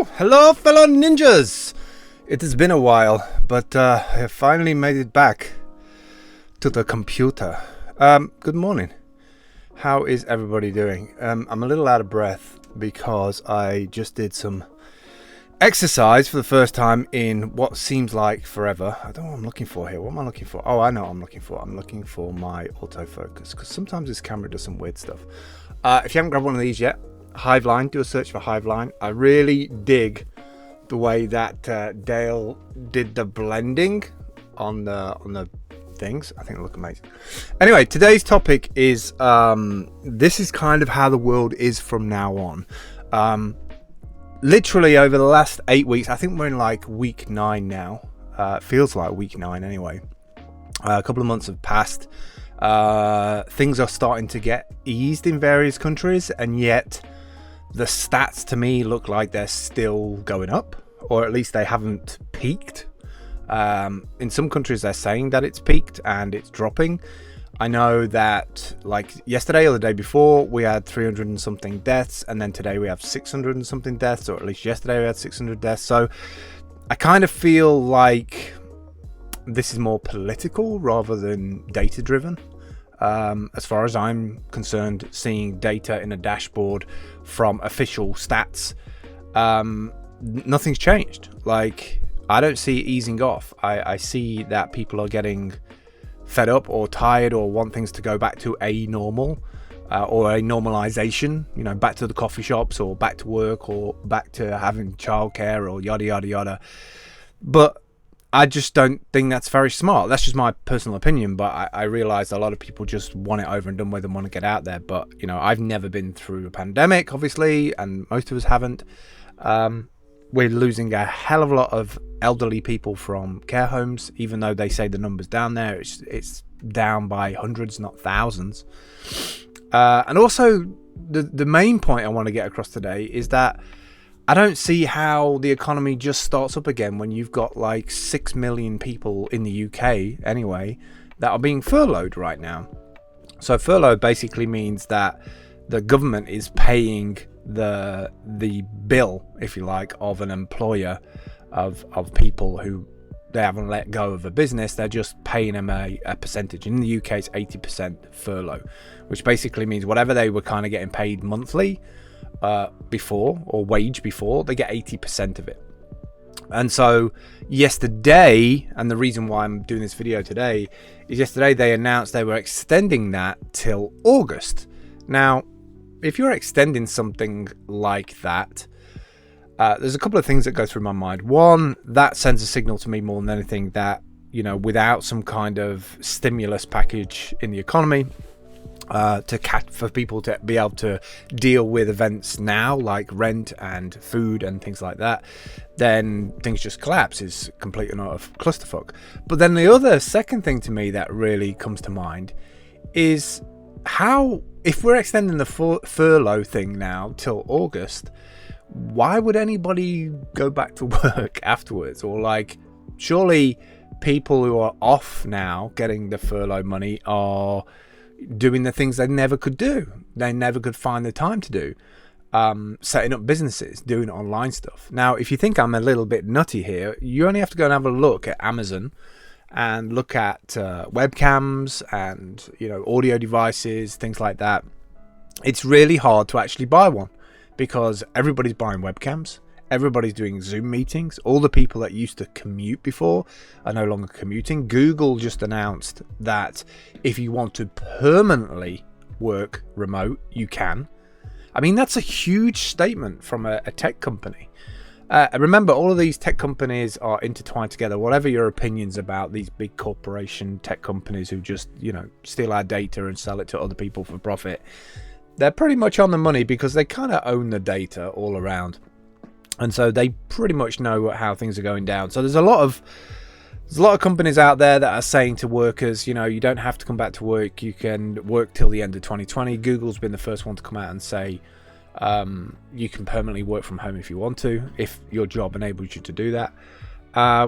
Hello, fellow ninjas! It has been a while, but I have finally made it back to the computer. Good morning. How is everybody doing? I'm a little out of breath because I just did some exercise for the first time in what seems like forever. I don't know what I'm looking for here. What am I looking for? Oh, I know what I'm looking for. I'm looking for my autofocus because sometimes this camera does some weird stuff. If you haven't grabbed one of these yet, Hiveline, do a search for Hiveline. I really dig the way that Dale did the blending on the things. I think they look amazing. Anyway, today's topic is this is kind of how the world is from now on. Literally over the last 8 weeks, I think we're in like week 9 now. Feels like week 9 anyway. A couple of months have passed. Things are starting to get eased in various countries, and yet the stats to me look like they're still going up, or at least they haven't peaked. In some countries they're saying that it's peaked and it's dropping. I know that like yesterday or the day before we had 300 and something deaths, and then today we have 600 and something deaths, or at least yesterday we had 600 deaths. So I kind of feel like this is more political rather than data driven. As far as I'm concerned, seeing data in a dashboard from official stats, nothing's changed. Like, I don't see it easing off. I see that people are getting fed up or tired or want things to go back to a normal, or a normalization, you know, back to the coffee shops or back to work or back to having childcare or yada yada yada. But I just don't think that's very smart. That's just my personal opinion, but I realize a lot of people just want it over and done with and want to get out there. But, you know, I've never been through a pandemic, obviously, and most of us haven't. We're losing a hell of a lot of elderly people from care homes, even though they say the number's down there. It's down by hundreds, not thousands. And also, the main point I want to get across today is that I don't see how the economy just starts up again when you've got like 6 million people in the UK anyway that are being furloughed right now. So furlough basically means that the government is paying the bill, if you like, of an employer of people who they haven't let go of a business. They're just paying them a percentage. In the UK it's 80% furlough, which basically means whatever they were kind of getting paid monthly before, or wage before, they get 80% of it. And so yesterday, and the reason why I'm doing this video today is yesterday they announced they were extending that till August. Now, if you're extending something like that, there's a couple of things that go through my mind. One, that sends a signal to me more than anything that, you know, without some kind of stimulus package in the economy, for people to be able to deal with events now like rent and food and things like that, then things just collapse. It's complete and utter clusterfuck. But then the other second thing to me that really comes to mind is how, if we're extending the furlough thing now till August, why would anybody go back to work afterwards? Or like, surely people who are off now getting the furlough money are doing the things they never could do. They never could find the time to do. Setting up businesses, doing online stuff. Now, if you think I'm a little bit nutty here, you only have to go and have a look at Amazon and look at webcams and, you know, audio devices, things like that. It's really hard to actually buy one because everybody's buying webcams. Everybody's doing Zoom meetings. All the people that used to commute before are no longer commuting. Google just announced that if you want to permanently work remote, you can. I mean, that's a huge statement from a tech company. Remember, all of these tech companies are intertwined together. Whatever your opinions about these big corporation tech companies who just, you know, steal our data and sell it to other people for profit, they're pretty much on the money because they kind of own the data all around. And so they pretty much know how things are going down. So there's a lot of companies out there that are saying to workers, you know, you don't have to come back to work. You can work till the end of 2020. Google's been the first one to come out and say you can permanently work from home if you want to, if your job enables you to do that.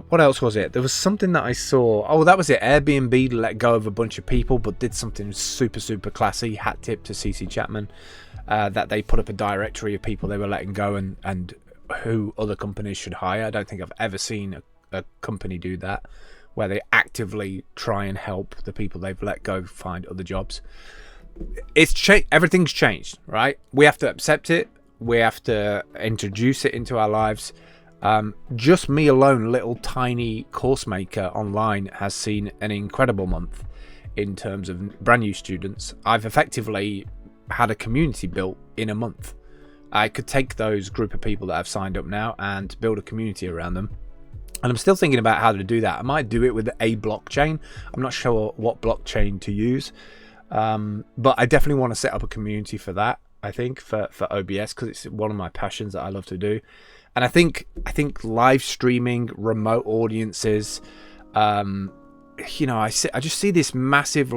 What else was it? There was something that I saw. Oh, that was it. Airbnb let go of a bunch of people, but did something super, super classy. Hat tip to CC Chapman. That they put up a directory of people they were letting go and who other companies should hire. I don't think I've ever seen a company do that, where they actively try and help the people they've let go find other jobs. Everything's changed, right? We have to accept it. We have to introduce it into our lives. Just me alone, little tiny course maker online, has seen an incredible month in terms of brand new students. I've effectively had a community built in a month. I could take those group of people that have signed up now and build a community around them. And I'm still thinking about how to do that. I might do it with a blockchain. I'm not sure what blockchain to use. But I definitely want to set up a community for that, I think, for OBS, because it's one of my passions that I love to do. And I think live streaming, remote audiences, I just see this massive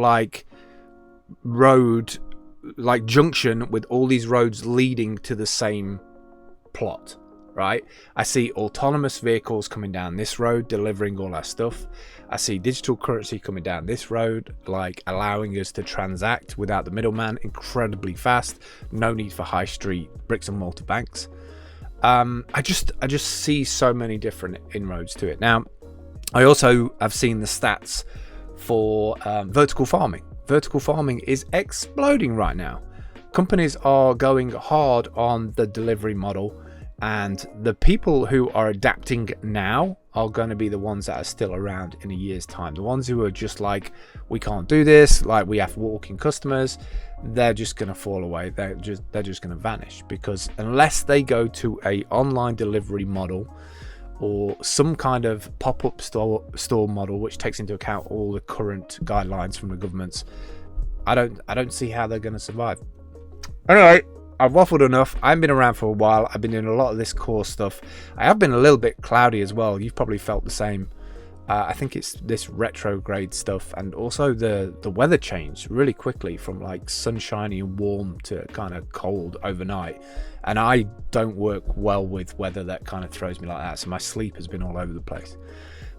road, junction with all these roads leading to the same plot, right? I see autonomous vehicles coming down this road, delivering all our stuff. I see digital currency coming down this road, allowing us to transact without the middleman, incredibly fast. No need for high street bricks and mortar banks. I just see so many different inroads to it. Now, I also have seen the stats for vertical farming. Vertical farming is exploding right now. Companies are going hard on the delivery model, and the people who are adapting now are going to be the ones that are still around in a year's time. The ones who are just we can't do this, we have walk-in customers, they're just going to fall away. They're just going to vanish, because unless they go to a online delivery model or some kind of pop-up store model which takes into account all the current guidelines from the governments, I don't see how they're going to survive. Anyway, I've waffled enough. I've been around for a while. I've been doing a lot of this course stuff. I have been a little bit cloudy as well. You've probably felt the same. I think it's this retrograde stuff, and also the weather changed really quickly from sunshiny and warm to kind of cold overnight. And I don't work well with weather that kind of throws me like that, so my sleep has been all over the place.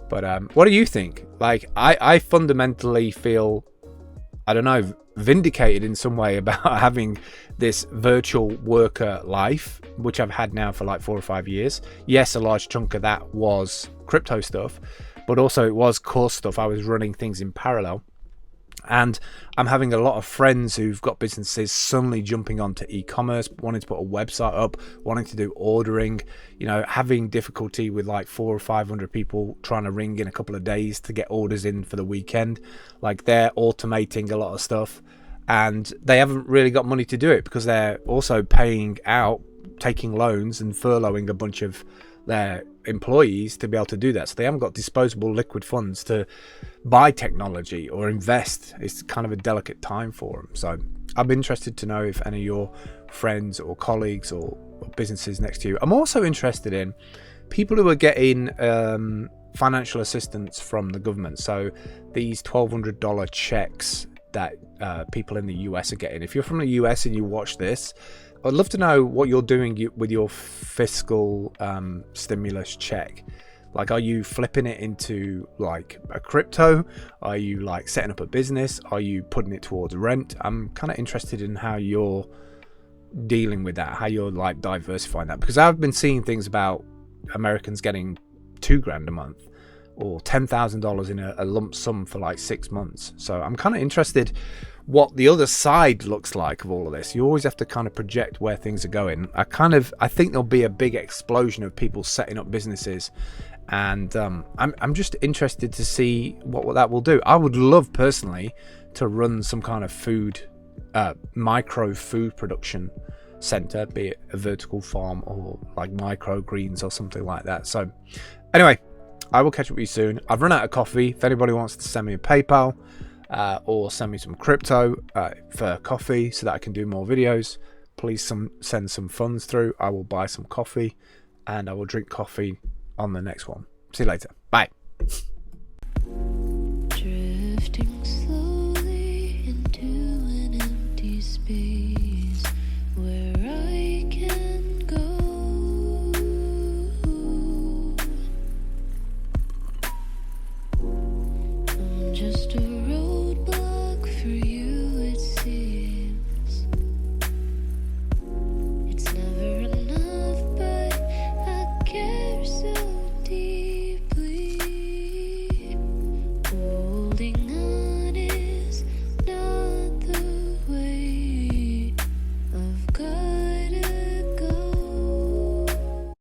But what do you think? I fundamentally feel, I don't know, vindicated in some way about having this virtual worker life, which I've had now for 4 or 5 years. Yes, a large chunk of that was crypto stuff, but also it was course stuff. I was running things in parallel, and I'm having a lot of friends who've got businesses suddenly jumping onto e-commerce, wanting to put a website up, wanting to do ordering, having difficulty with 400 or 500 people trying to ring in a couple of days to get orders in for the weekend. They're automating a lot of stuff, and they haven't really got money to do it because they're also paying out, taking loans and furloughing a bunch of their employees to be able to do that. So they haven't got disposable liquid funds to buy technology or invest. It's kind of a delicate time for them. So I'm interested to know if any of your friends or colleagues or businesses next to you. I'm also interested in people who are getting financial assistance from the government. So these $1,200 checks that people in the US are getting. If you're from the US and you watch this, I'd love to know what you're doing with your fiscal stimulus check. Are you flipping it into a crypto? Are you setting up a business? Are you putting it towards rent? I'm kind of interested in how you're dealing with that, how you're diversifying that, because I've been seeing things about Americans getting $2,000 a month or $10,000 in a lump sum for 6 months. So I'm kind of interested what the other side looks like of all of this. You always have to kind of project where things are going. I think there'll be a big explosion of people setting up businesses, and I'm just interested to see what that will do. I would love personally to run some kind of micro food production center, be it a vertical farm or microgreens or something like that. So anyway, I will catch up with you soon. I've run out of coffee. If anybody wants to send me a PayPal or send me some crypto for coffee so that I can do more videos, please send some funds through. I will buy some coffee and I will drink coffee on the next one. See you later. Bye. Drifting